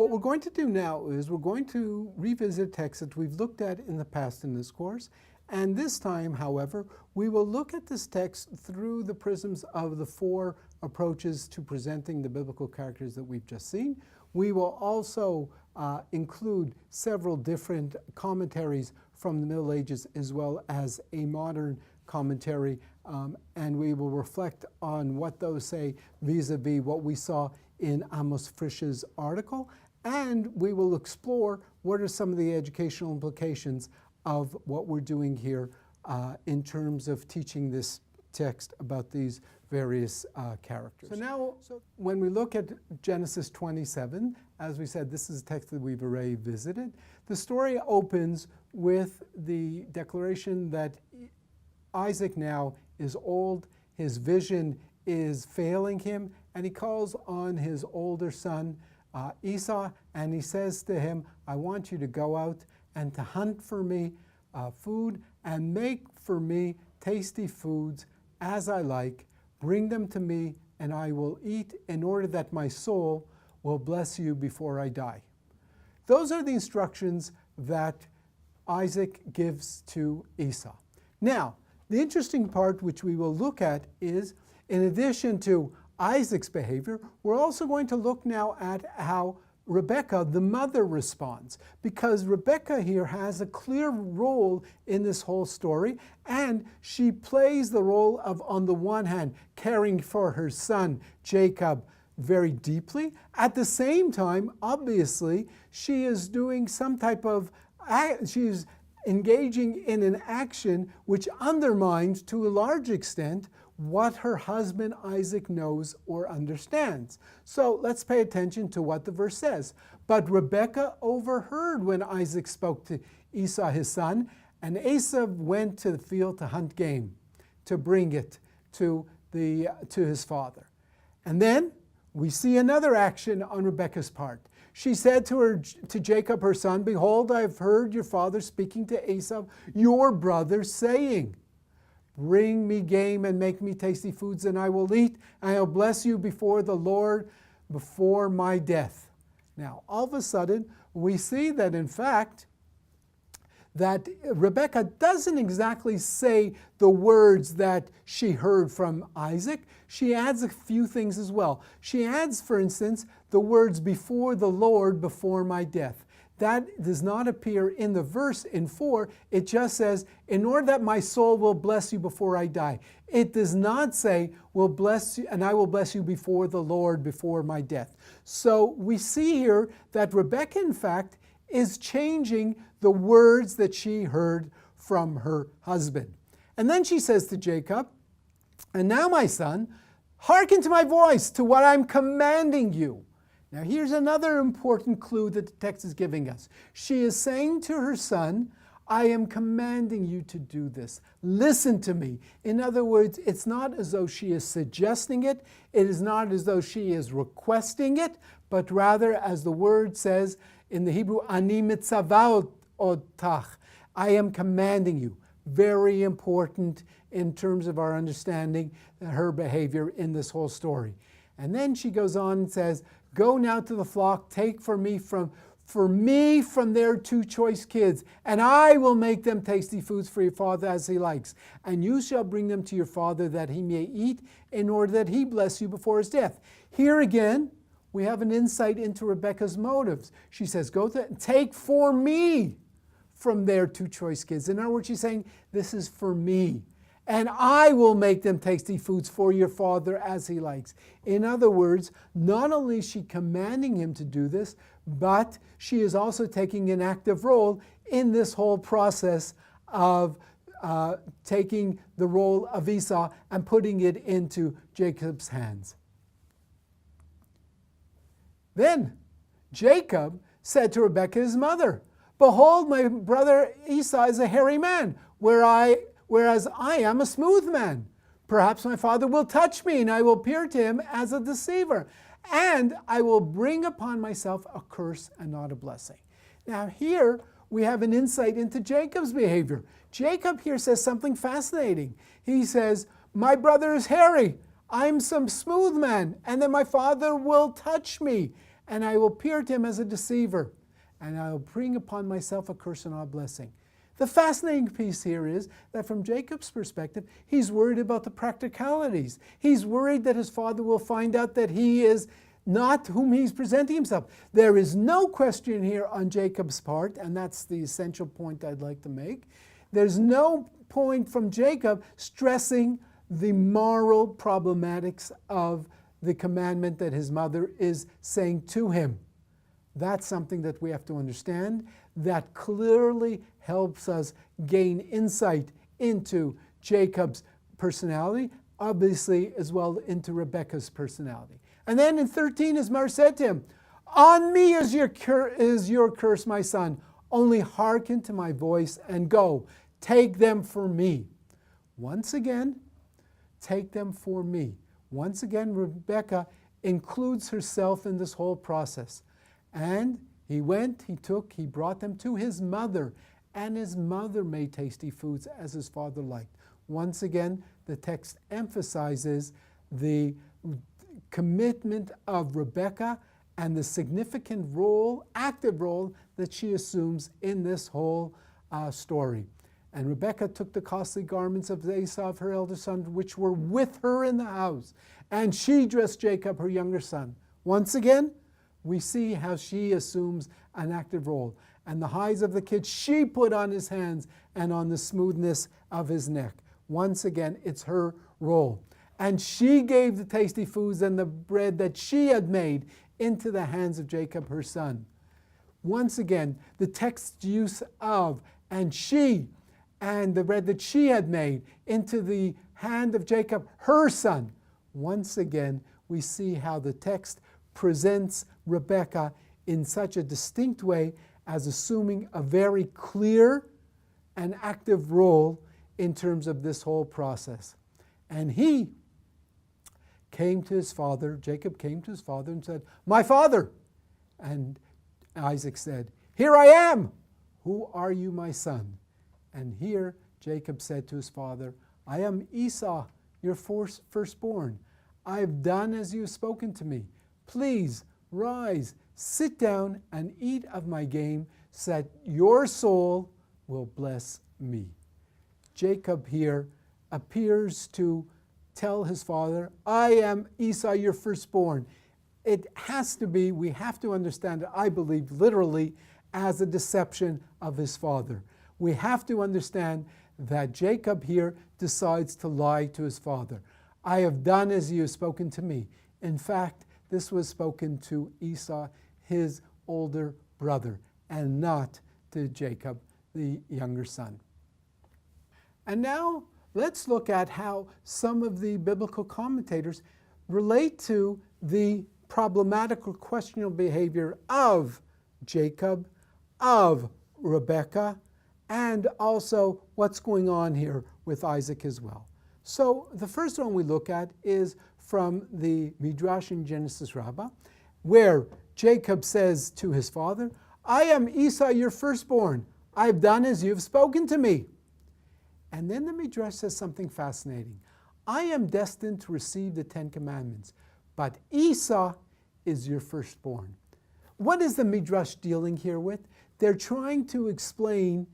What we're going to do now is we're going to revisit texts that we've looked at in the past in this course. And this time, however, we will look at this text through the prisms of the four approaches to presenting the biblical characters that we've just seen. We will also include several different commentaries from the Middle Ages as well as a modern commentary, and we will reflect on what those say vis-a-vis what we saw in Amos Frisch's article, and we will explore what are some of the educational implications of what we're doing here in terms of teaching this text about these various characters. So now, when we look at Genesis 27, as we said, this is a text that we've already visited. The story opens with the declaration that Isaac now is old, his vision is failing him, and he calls on his older son, Esau, and he says to him, I want you to go out and to hunt for me food and make for me tasty foods as I like. Bring them to me and I will eat in order that my soul will bless you before I die. Those are the instructions that Isaac gives to Esau. Now, the interesting part which we will look at is, in addition to Isaac's behavior, we're also going to look now at how Rebekah, the mother, responds, because Rebekah here has a clear role in this whole story, and she plays the role of, on the one hand, caring for her son Jacob very deeply. At the same time, obviously, she is doing some type of, she's engaging in an action which undermines, to a large extent, what her husband Isaac knows or understands. So let's pay attention to what the verse says. But Rebekah overheard when Isaac spoke to Esau his son, and Esau went to the field to hunt game, to bring it to his father. And then we see another action on Rebekah's part. She said to Jacob her son, behold, I have heard your father speaking to Esau, your brother, saying, bring me game and make me tasty foods, and I will eat, and I'll bless you before the Lord before my death. Now, all of a sudden, we see that, in fact, that Rebekah doesn't exactly say the words that she heard from Isaac. She adds a few things as well. She adds, for instance, the words before the Lord before my death. That does not appear in the verse in 4. It just says, in order that my soul will bless you before I die. It does not say, will bless you, and I will bless you before the Lord before my death. So we see here that Rebekah, in fact, is changing the words that she heard from her husband. And then she says to Jacob, and now, my son, hearken to my voice, to what I'm commanding you. Now, here's another important clue that the text is giving us. She is saying to her son, I am commanding you to do this. Listen to me. In other words, it's not as though she is suggesting it. It is not as though she is requesting it, but rather, as the word says in the Hebrew, Ani mitzavah otach. I am commanding you. Very important in terms of our understanding her behavior in this whole story. And then she goes on and says, go now to the flock, take for me from their 2 choice kids, and I will make them tasty foods for your father as he likes. And you shall bring them to your father that he may eat, in order that he bless you before his death. Here again, we have an insight into Rebekah's motives. She says, take for me from their 2 choice kids. In other words, she's saying, this is for me. And I will make them tasty foods for your father as he likes. In other words, not only is she commanding him to do this, but she is also taking an active role in this whole process of taking the role of Esau and putting it into Jacob's hands. Then Jacob said to Rebekah his mother, behold, my brother Esau is a hairy man, whereas I am a smooth man. Perhaps my father will touch me, and I will appear to him as a deceiver, and I will bring upon myself a curse and not a blessing. Now here we have an insight into Jacob's behavior. Jacob here says something fascinating. He says, my brother is hairy. I'm some smooth man, and then my father will touch me, and I will appear to him as a deceiver, and I will bring upon myself a curse and not a blessing. The fascinating piece here is that from Jacob's perspective, he's worried about the practicalities. He's worried that his father will find out that he is not whom he's presenting himself. There is no question here on Jacob's part, and that's the essential point I'd like to make. There's no point from Jacob stressing the moral problematics of the commandment that his mother is saying to him. That's something that we have to understand. That clearly helps us gain insight into Jacob's personality, obviously as well into Rebekah's personality. And then in 13, his mother said to him, "On me is your curse, my son. Only hearken to my voice and go. Take them for me." Once again, take them for me. Once again, Rebekah includes herself in this whole process. And he went, he brought them to his mother, and his mother made tasty foods as his father liked. Once again, the text emphasizes the commitment of Rebekah and the significant role, active role, that she assumes in this whole story. And Rebekah took the costly garments of Esau, her elder son, which were with her in the house, and she dressed Jacob, her younger son. Once again, we see how she assumes an active role. And the hides of the kid she put on his hands and on the smoothness of his neck. Once again, it's her role. And she gave the tasty foods and the bread that she had made into the hands of Jacob, her son. Once again, the text's use of "and she" and the bread that she had made into the hand of Jacob, her son. Once again, we see how the text presents Rebekah in such a distinct way as assuming a very clear and active role in terms of this whole process. And he came to his father, Jacob came to his father and said, "My father!" And Isaac said, "Here I am! Who are you, my son?" And here Jacob said to his father, "I am Esau, your firstborn. I have done as you have spoken to me. Please rise, sit down, and eat of my game, so that your soul will bless me." Jacob here appears to tell his father, "I am Esau, your firstborn." It has to be, we have to understand it, I believe, literally as a deception of his father. We have to understand that Jacob here decides to lie to his father. "I have done as you have spoken to me." In fact, this was spoken to Esau, his older brother, and not to Jacob, the younger son. And now let's look at how some of the biblical commentators relate to the problematic or questionable behavior of Jacob, of Rebekah, and also what's going on here with Isaac as well. So the first one we look at is from the Midrash in Genesis Rabbah, where Jacob says to his father, "I am Esau, your firstborn. I have done as you have spoken to me." And then the Midrash says something fascinating. "I am destined to receive the 10 Commandments, but Esau is your firstborn." What is the Midrash dealing here with? They're trying to explain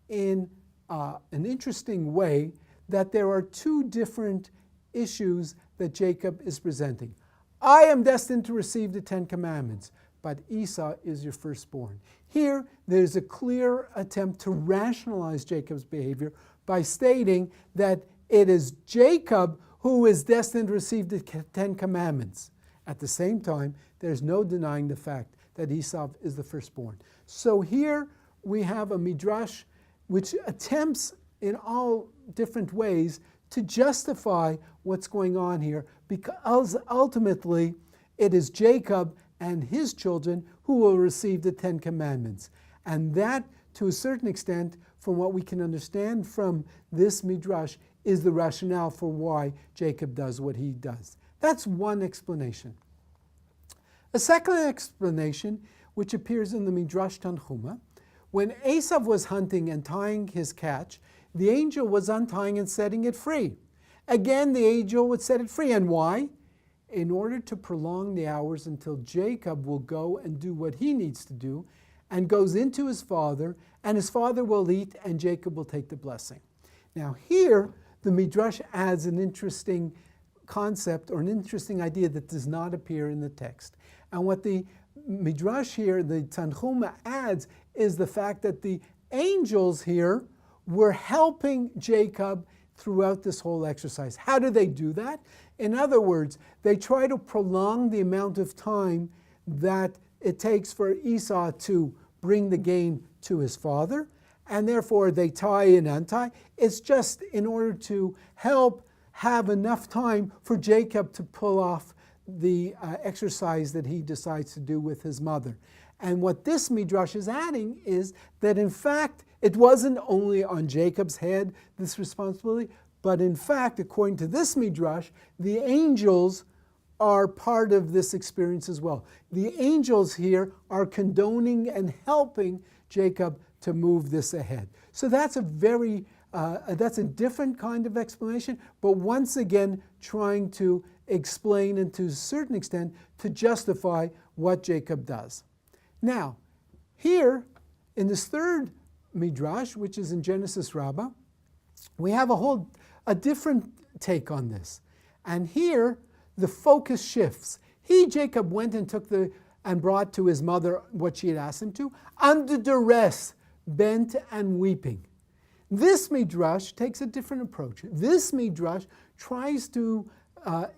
in an interesting way that there are two different issues that Jacob is presenting. "I am destined to receive the 10 Commandments, but Esau is your firstborn." Here, there's a clear attempt to rationalize Jacob's behavior by stating that it is Jacob who is destined to receive the 10 Commandments. At the same time, there's no denying the fact that Esau is the firstborn. So here we have a Midrash which attempts in all different ways to justify what's going on here, because ultimately it is Jacob and his children who will receive the 10 Commandments. And that, to a certain extent, from what we can understand from this Midrash, is the rationale for why Jacob does what he does. That's one explanation. A second explanation, which appears in the Midrash Tanchuma, when Esau was hunting and tying his catch, the angel was untying and setting it free. Again, the angel would set it free. And why? in order to prolong the hours until Jacob will go and do what he needs to do, and goes into his father, and his father will eat, and Jacob will take the blessing. Now here, the Midrash adds an interesting concept or an interesting idea that does not appear in the text. And what the Midrash here, the Tanchuma, adds is the fact that the angels here were helping Jacob throughout this whole exercise. How do they do that? In other words, they try to prolong the amount of time that it takes for Esau to bring the gain to his father, and therefore they tie and untie. It's just in order to help have enough time for Jacob to pull off the exercise that he decides to do with his mother. And what this Midrash is adding is that in fact it wasn't only on Jacob's head, this responsibility, but in fact, according to this Midrash, the angels are part of this experience as well. The angels here are condoning and helping Jacob to move this ahead. So that's a different kind of explanation, but once again trying to explain and to a certain extent to justify what Jacob does. Now, here in this third Midrash, which is in Genesis Rabbah, we have a different take on this. And here the focus shifts. He, Jacob, went and and brought to his mother what she had asked him to, under duress, bent and weeping. This Midrash takes a different approach. This Midrash tries to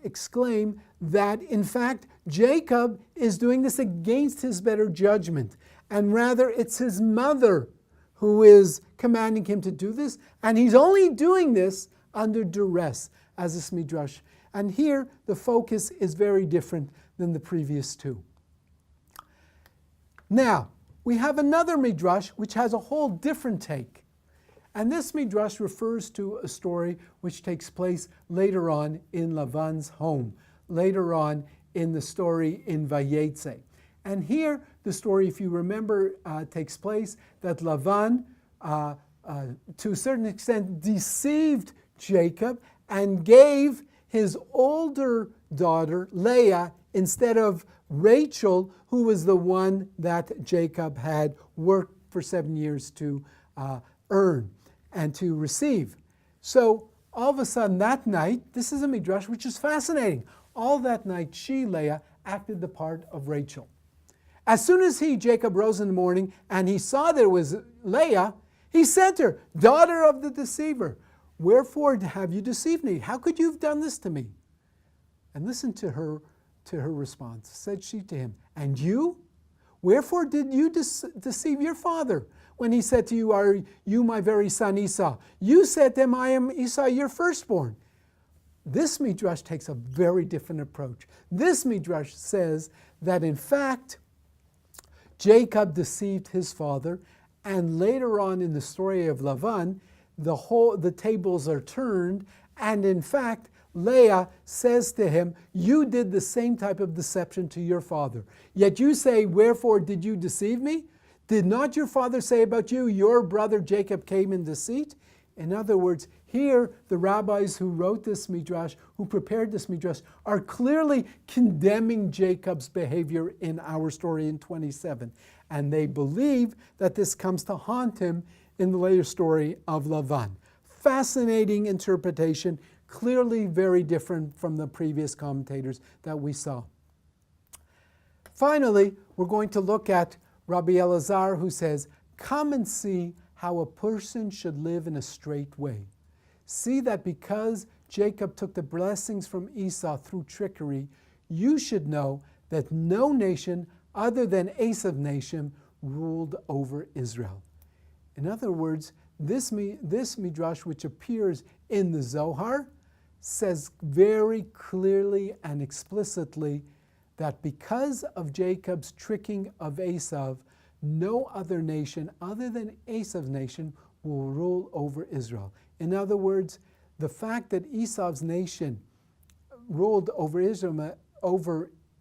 exclaim that, in fact, Jacob is doing this against his better judgment, and rather it's his mother who is commanding him to do this, and he's only doing this under duress, as this Midrash. And here, the focus is very different than the previous two. Now, we have another Midrash which has a whole different take. And this Midrash refers to a story which takes place later on in Lavan's home, later on in the story in Vayetze. And here, the story, if you remember, takes place that Lavan, to a certain extent, deceived Jacob and gave his older daughter, Leah, instead of Rachel, who was the one that Jacob had worked for 7 years to earn and to receive. So all of a sudden that night, this is a Midrash which is fascinating. All that night, she, Leah, acted the part of Rachel. As soon as Jacob, rose in the morning and he saw there was Leah, he said to her, "Daughter of the deceiver, wherefore have you deceived me? How could you have done this to me?" And listen to her response. Said she to him, "And you? Wherefore did you deceive your father when he said to you, 'Are you my very son Esau?' You said to him, 'I am Esau, your firstborn.'" This Midrash takes a very different approach. This Midrash says that in fact, Jacob deceived his father, and later on in the story of Lavan, the tables are turned, and in fact, Leah says to him, "You did the same type of deception to your father. Yet you say, 'Wherefore did you deceive me?' Did not your father say about you, 'Your brother Jacob came in deceit'?" In other words, here the rabbis who wrote this Midrash, who prepared this Midrash, are clearly condemning Jacob's behavior in our story in 27. And they believe that this comes to haunt him in the later story of Lavan. Fascinating interpretation, clearly very different from the previous commentators that we saw. Finally, we're going to look at Rabbi Elazar, who says, "Come and see how a person should live in a straight way. See that because Jacob took the blessings from Esau through trickery, you should know that no nation other than Esau's nation ruled over Israel." In other words, this Midrash, which appears in the Zohar, says very clearly and explicitly that because of Jacob's tricking of Esau, no other nation other than Esau's nation will rule over Israel. In other words, the fact that Esau's nation ruled over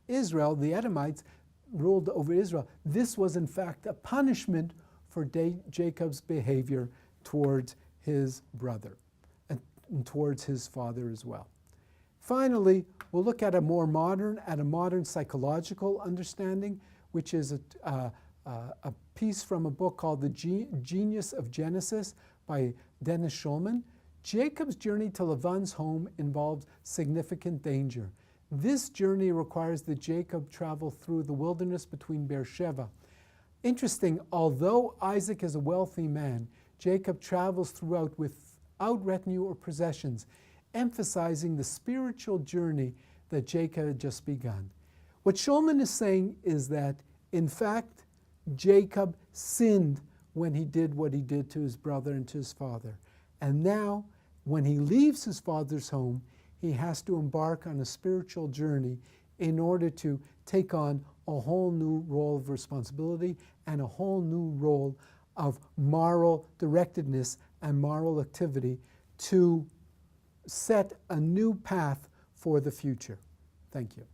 Israel, the Edomites ruled over Israel, this was in fact a punishment for Jacob's behavior towards his brother and towards his father as well. Finally, we'll look at a modern psychological understanding, which is a piece from a book called The Genius of Genesis by Dennis Schulman. Jacob's journey to Laban's home involves significant danger. This journey requires that Jacob travel through the wilderness between Beersheba. Interesting, although Isaac is a wealthy man, Jacob travels throughout without retinue or possessions, emphasizing the spiritual journey that Jacob had just begun. What Schulman is saying is that, in fact, Jacob sinned when he did what he did to his brother and to his father. And now, when he leaves his father's home, he has to embark on a spiritual journey in order to take on a whole new role of responsibility and a whole new role of moral directedness and moral activity to set a new path for the future. Thank you.